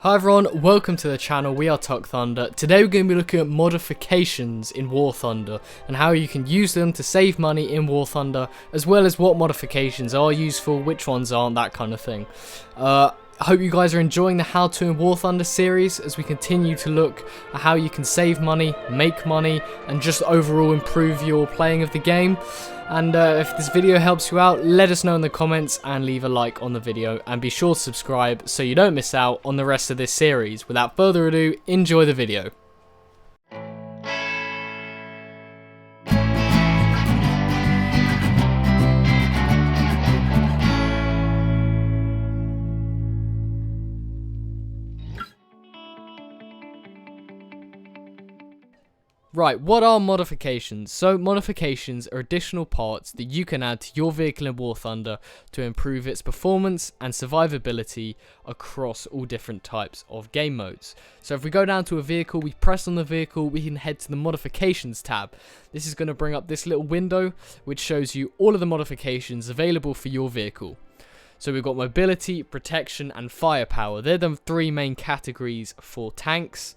Hi everyone, welcome to the channel. We are Tuck Thunder. Today we're going to be looking at modifications in War Thunder and how you can use them to save money in War Thunder, as well as what modifications are useful, which ones aren't, that kind of thing. I hope you guys are enjoying the How To in War Thunder series as we continue to look at how you can save money, make money, and just overall improve your playing of the game. And if this video helps you out, let us know in the comments and leave a like on the video, and be sure to subscribe so you don't miss out on the rest of this series. Without further ado, enjoy the video. Right, what are modifications? So modifications are additional parts that you can add to your vehicle in War Thunder to improve its performance and survivability across all different types of game modes. So if we go down to a vehicle, we press on the vehicle, we can head to the modifications tab. This is going to bring up this little window which shows you all of the modifications available for your vehicle. So we've got mobility, protection and firepower. They're the three main categories for tanks.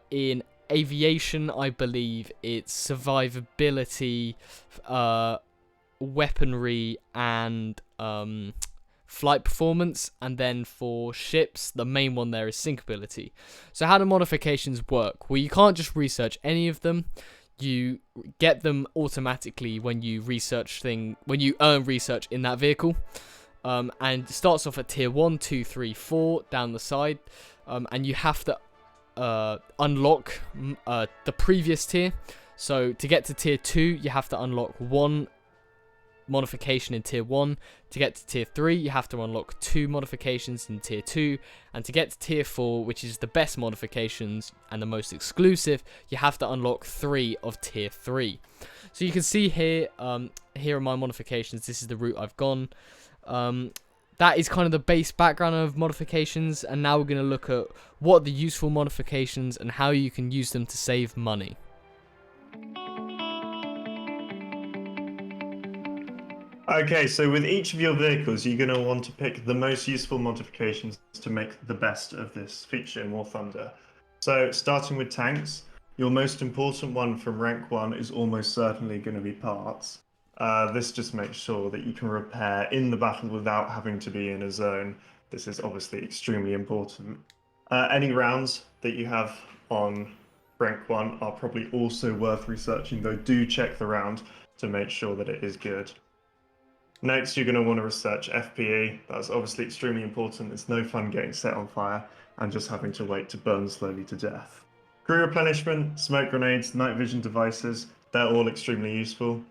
In aviation, I believe it's survivability, weaponry and flight performance, and then for ships the main one there is sinkability. So how do modifications work? Well, you can't just research any of them. You get them automatically when you earn research in that vehicle. And it starts off at tier 1, 2, 3, 4 down the side, and you have to unlock the previous tier. So to get to tier 2 you have to unlock one modification in tier 1. To get to tier 3 you have to unlock 2 modifications in tier 2, and to get to tier 4, which is the best modifications and the most exclusive, you have to unlock 3 of tier 3. So you can see here, here are my modifications. This is the route I've gone. That is kind of the base background of modifications, and now we're going to look at what are the useful modifications and how you can use them to save money. Okay, so with each of your vehicles, you're going to want to pick the most useful modifications to make the best of this feature in War Thunder. So starting with tanks, your most important one from rank 1 is almost certainly going to be parts. This just makes sure that you can repair in the battle without having to be in a zone. This is obviously extremely important. Any rounds that you have on rank 1 are probably also worth researching, though do check the round to make sure that it is good. Next, you're going to want to research FPE. That's obviously extremely important. It's no fun getting set on fire and just having to wait to burn slowly to death. Crew replenishment, smoke grenades, night vision devices, they're all extremely useful.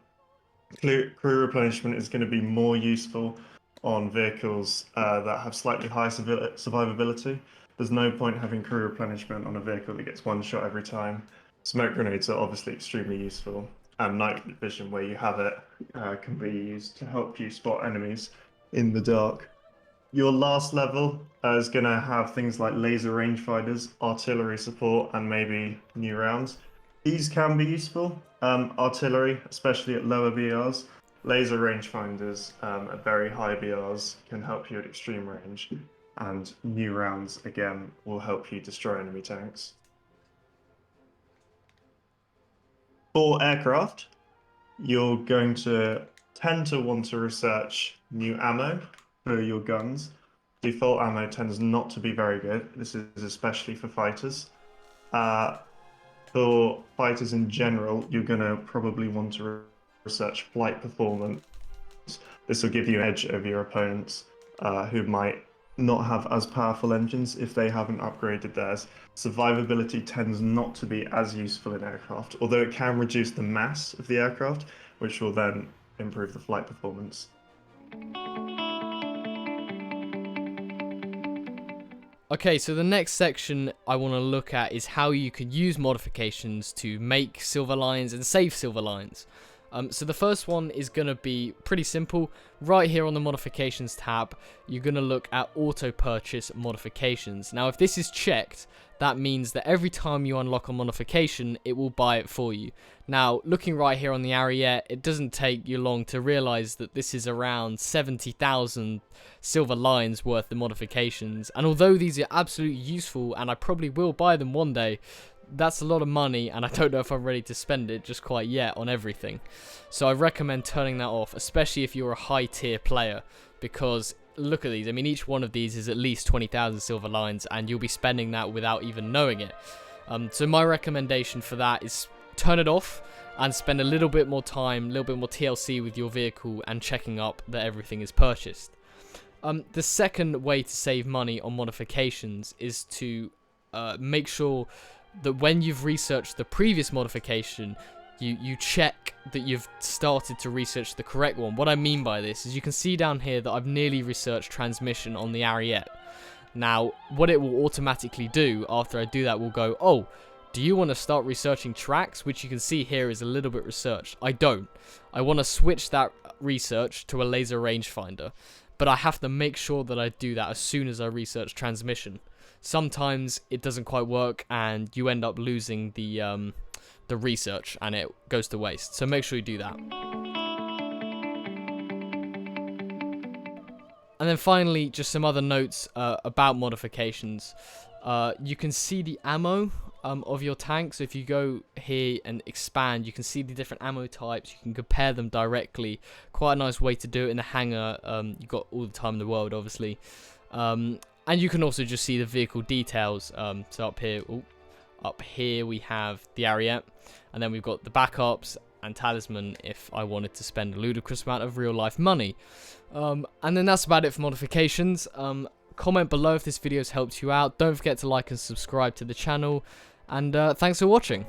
Crew replenishment is going to be more useful on vehicles that have slightly higher survivability. There's no point having crew replenishment on a vehicle that gets one shot every time. Smoke grenades are obviously extremely useful, and night vision, where you have it, can be used to help you spot enemies in the dark. Your last level is going to have things like laser rangefinders, artillery support, and maybe new rounds. These can be useful. Artillery, especially at lower BRs. Laser rangefinders at very high BRs can help you at extreme range. And new rounds, again, will help you destroy enemy tanks. For aircraft, you're going to tend to want to research new ammo for your guns. Default ammo tends not to be very good. This is especially for fighters. For fighters in general, you're going to probably want to research flight performance. This will give you an edge over your opponents who might not have as powerful engines if they haven't upgraded theirs. Survivability tends not to be as useful in aircraft, although it can reduce the mass of the aircraft, which will then improve the flight performance. Okay, so the next section I want to look at is how you can use modifications to make silver lines and save silver lines. So the first one is going to be pretty simple. Right here on the modifications tab, you're going to look at auto purchase modifications. Now if this is checked, that means that every time you unlock a modification, it will buy it for you. Now looking right here on the Ariete, it doesn't take you long to realize that this is around 70,000 silver lions worth of modifications, and although these are absolutely useful and I probably will buy them one day, that's a lot of money, and I don't know if I'm ready to spend it just quite yet on everything. So I recommend turning that off, especially if you're a high tier player, because look at these. I mean, each one of these is at least 20,000 silver lions, and you'll be spending that without even knowing it. So my recommendation for that is turn it off and spend a little bit more time, a little bit more TLC with your vehicle and checking up that everything is purchased. The second way to save money on modifications is to make sure that when you've researched the previous modification, you check that you've started to research the correct one. What I mean by this is you can see down here that I've nearly researched transmission on the Ariete. Now, what it will automatically do after I do that will go, oh, do you want to start researching tracks? Which you can see here is a little bit researched. I don't. I want to switch that research to a laser rangefinder, but I have to make sure that I do that as soon as I research transmission. Sometimes it doesn't quite work and you end up losing the research and it goes to waste. So make sure you do that. And then finally, just some other notes about modifications. You can see the ammo of your tank. So if you go here and expand, you can see the different ammo types. You can compare them directly. Quite a nice way to do it in the hangar. You've got all the time in the world, obviously. And you can also just see the vehicle details. So up here we have the Ariete, and then we've got the backups and talisman if I wanted to spend a ludicrous amount of real life money. And then that's about it for modifications. Comment below if this video has helped you out. Don't forget to like and subscribe to the channel, and thanks for watching.